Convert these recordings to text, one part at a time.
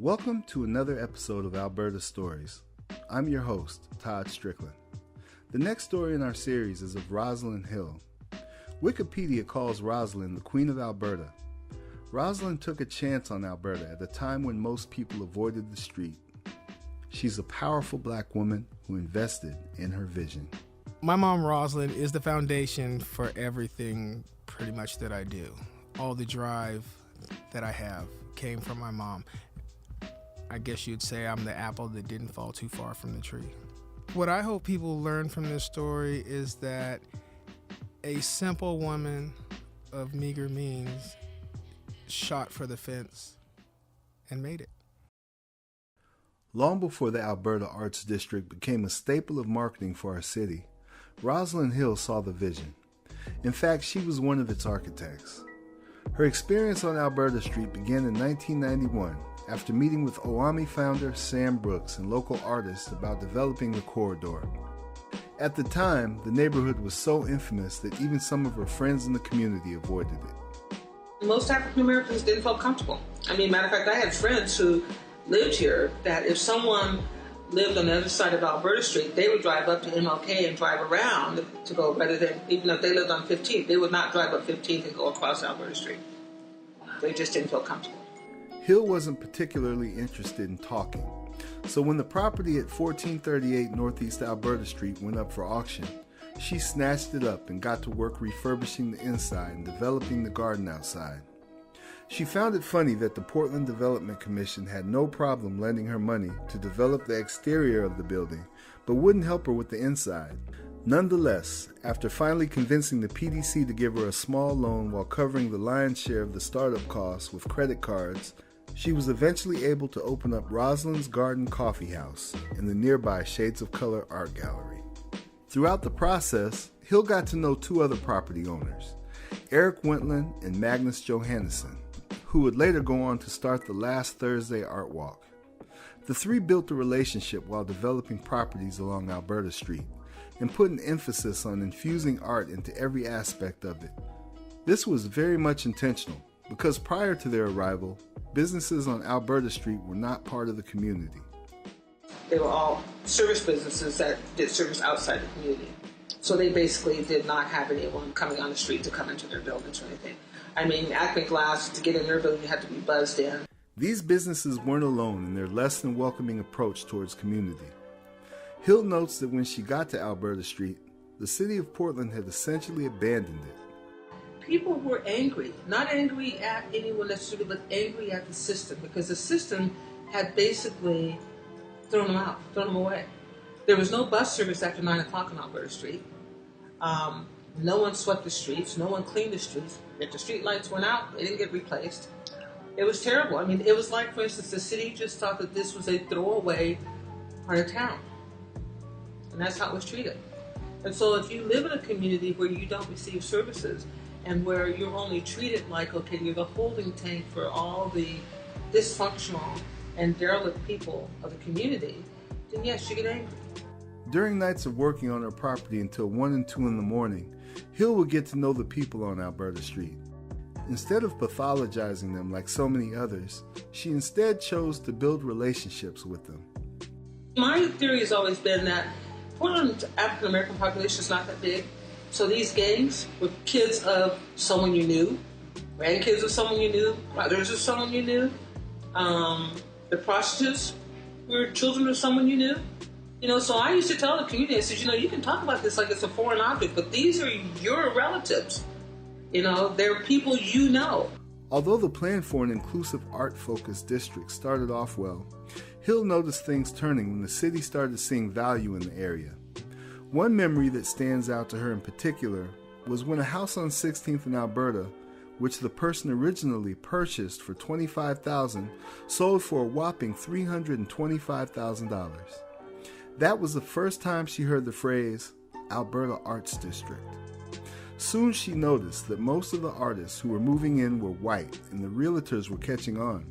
Welcome to another episode of Alberta Stories. I'm your host, Todd Strickland. The next story in our series is of Roslyn Hill. Wikipedia calls Roslyn the Queen of Alberta. Roslyn took a chance on Alberta at a time when most people avoided the street. She's a powerful black woman who invested in her vision. My mom, Roslyn, is the foundation for everything pretty much that I do. All the drive that I have came from my mom. I guess you'd say I'm the apple that didn't fall too far from the tree. What I hope people learn from this story is that a simple woman of meager means shot for the fence and made it. Long before the Alberta Arts District became a staple of marketing for our city, Roslyn Hill saw the vision. In fact, she was one of its architects. Her experience on Alberta Street began in 1991 after meeting with Owami founder Sam Brooks and local artists about developing the corridor. At the time, the neighborhood was so infamous that even some of her friends in the community avoided it. Most African Americans didn't feel comfortable. matter of fact, I had friends who lived here that if someone lived on the other side of Alberta Street, they would drive up to MLK and drive around to go, rather than, even if they lived on 15th, they would not drive up 15th and go across Alberta Street. They just didn't feel comfortable. Hill wasn't particularly interested in talking, so when the property at 1438 Northeast Alberta Street went up for auction, she snatched it up and got to work refurbishing the inside and developing the garden outside. She found it funny that the Portland Development Commission had no problem lending her money to develop the exterior of the building, but wouldn't help her with the inside. Nonetheless, after finally convincing the PDC to give her a small loan while covering the lion's share of the startup costs with credit cards, she was eventually able to open up Roslyn's Garden Coffee House in the nearby Shades of Color Art Gallery. Throughout the process, Hill got to know two other property owners, Eric Wentland and Magnus Johannesson, who would later go on to start the Last Thursday Art Walk. The three built a relationship while developing properties along Alberta Street and put an emphasis on infusing art into every aspect of it. This was very much intentional because prior to their arrival, businesses on Alberta Street were not part of the community. They were all service businesses that did service outside the community. So they basically did not have anyone coming on the street to come into their buildings or anything. Acme Glass, to get in their building, you had to be buzzed in. These businesses weren't alone in their less than welcoming approach towards community. Hill notes that when she got to Alberta Street, the city of Portland had essentially abandoned it. People were angry, not angry at anyone necessarily, but angry at the system, because the system had basically thrown them out, thrown them away. There was no bus service after 9 o'clock on Alberta Street. No one swept the streets, no one cleaned the streets. If the street lights went out, they didn't get replaced. It was terrible. It was like, for instance, the city just thought that this was a throwaway part of town. And that's how it was treated. And so if you live in a community where you don't receive services and where you're only treated like, okay, you're the holding tank for all the dysfunctional and derelict people of the community, then yes, you get angry. During nights of working on her property until 1 and 2 in the morning, Hill would get to know the people on Alberta Street. Instead of pathologizing them like so many others, she instead chose to build relationships with them. My theory has always been that Portland's African American population is not that big. So these gangs were kids of someone you knew, grandkids of someone you knew, brothers of someone you knew. The prostitutes were children of someone you knew. So I used to tell the community, I said, you can talk about this like it's a foreign object, but these are your relatives. They're people you know. Although the plan for an inclusive art-focused district started off well, Hill noticed things turning when the city started seeing value in the area. One memory that stands out to her in particular was when a house on 16th in Alberta, which the person originally purchased for $25,000, sold for a whopping $325,000. That was the first time she heard the phrase, Alberta Arts District. Soon she noticed that most of the artists who were moving in were white, and the realtors were catching on.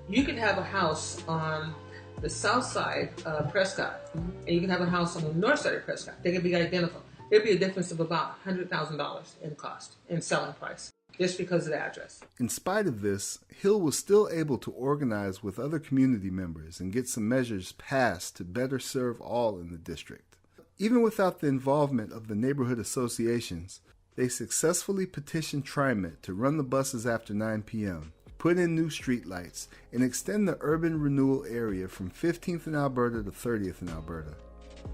You could have a house on the south side of Prescott, and you can have a house on the north side of Prescott. They could be identical. There'd be a difference of about $100,000 in cost, in selling price. just because of the address. In spite of this, Hill was still able to organize with other community members and get some measures passed to better serve all in the district. Even without the involvement of the neighborhood associations, they successfully petitioned TriMet to run the buses after 9 p.m., put in new streetlights, and extend the urban renewal area from 15th in Alberta to 30th in Alberta.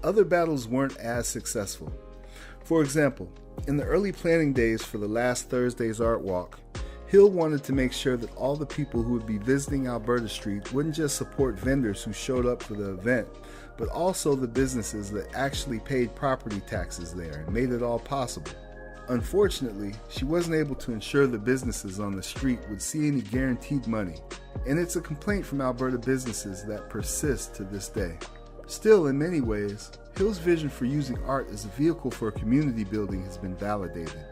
Other battles weren't as successful. For example, in the early planning days for the last Thursday's Art Walk, Hill wanted to make sure that all the people who would be visiting Alberta Street wouldn't just support vendors who showed up for the event, but also the businesses that actually paid property taxes there and made it all possible. Unfortunately, she wasn't able to ensure the businesses on the street would see any guaranteed money, and it's a complaint from Alberta businesses that persists to this day. Still, in many ways, Hill's vision for using art as a vehicle for community building has been validated.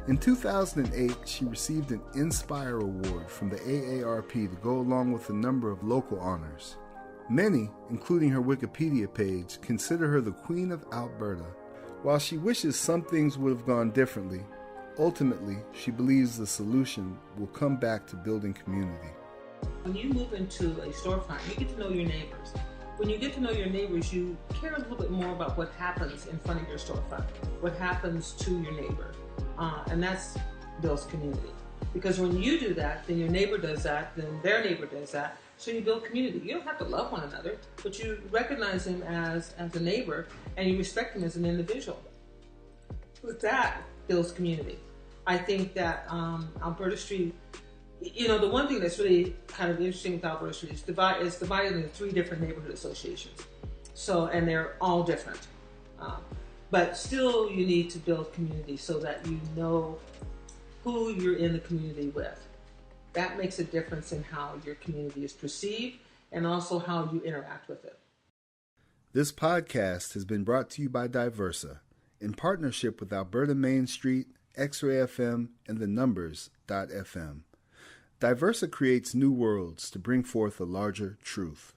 In 2008, she received an Inspire Award from the AARP to go along with a number of local honors. Many, including her Wikipedia page, consider her the Queen of Alberta. While she wishes some things would have gone differently, ultimately, she believes the solution will come back to building community. When you move into a storefront, you get to know your neighbors. When you get to know your neighbors, you care a little bit more about what happens in front of your storefront, what happens to your neighbor, and that's builds community. Because when you do that, then your neighbor does that, then their neighbor does that, so you build community. You don't have to love one another, but you recognize him as a neighbor, and you respect him as an individual. With that, builds community. I think that Alberta Street, the one thing that's really kind of interesting with Alberta Street is divided into 3 different neighborhood associations. So, and they're all different. But still, you need to build community so that you know who you're in the community with. That makes a difference in how your community is perceived and also how you interact with it. This podcast has been brought to you by Diversa in partnership with Alberta Main Street, X-Ray FM, and the Numbers.fm. Diversa creates new worlds to bring forth a larger truth.